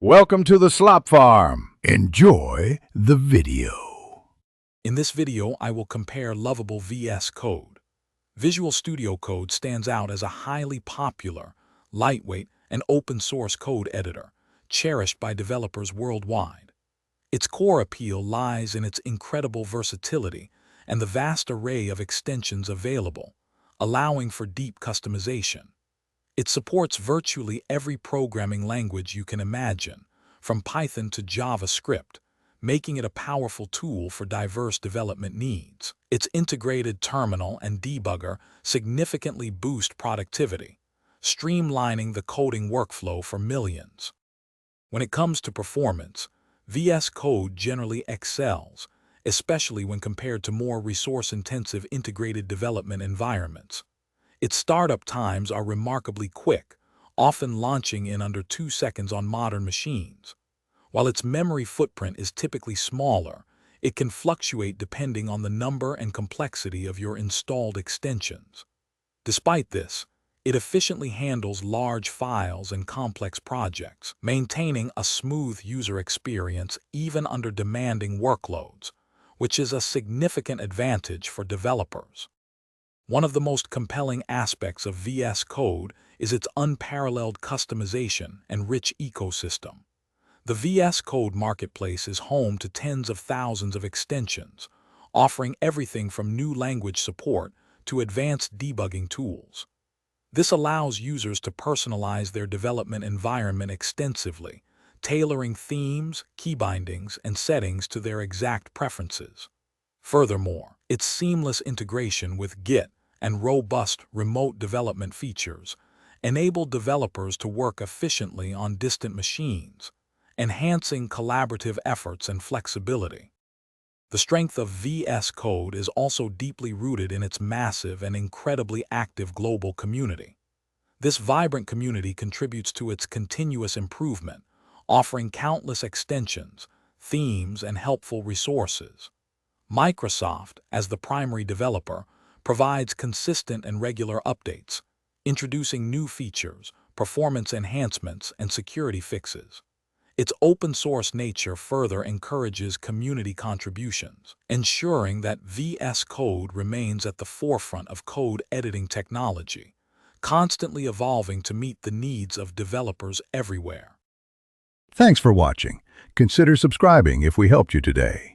Welcome to the Slop Farm. Enjoy the video. In this video, I will compare Lovable VS Code. Visual Studio Code stands out as a highly popular, lightweight, and open-source code editor, cherished by developers worldwide. Its core appeal lies in its incredible versatility and the vast array of extensions available, allowing for deep customization. It supports virtually every programming language you can imagine, from Python to JavaScript, making it a powerful tool for diverse development needs. Its integrated terminal and debugger significantly boost productivity, streamlining the coding workflow for millions. When it comes to performance, VS Code generally excels, especially when compared to more resource-intensive integrated development environments. Its startup times are remarkably quick, often launching in under 2 seconds on modern machines. While its memory footprint is typically smaller, it can fluctuate depending on the number and complexity of your installed extensions. Despite this, it efficiently handles large files and complex projects, maintaining a smooth user experience even under demanding workloads, which is a significant advantage for developers. One of the most compelling aspects of VS Code is its unparalleled customization and rich ecosystem. The VS Code marketplace is home to tens of thousands of extensions, offering everything from new language support to advanced debugging tools. This allows users to personalize their development environment extensively, tailoring themes, key bindings, and settings to their exact preferences. Furthermore, its seamless integration with Git and robust remote development features enable developers to work efficiently on distant machines, enhancing collaborative efforts and flexibility. The strength of VS Code is also deeply rooted in its massive and incredibly active global community. This vibrant community contributes to its continuous improvement, offering countless extensions, themes, and helpful resources. Microsoft, as the primary developer, provides consistent and regular updates, introducing new features, performance enhancements, and security fixes. Its open-source nature further encourages community contributions, ensuring that VS Code remains at the forefront of code editing technology, constantly evolving to meet the needs of developers everywhere. Thanks for watching. Consider subscribing if we helped you today.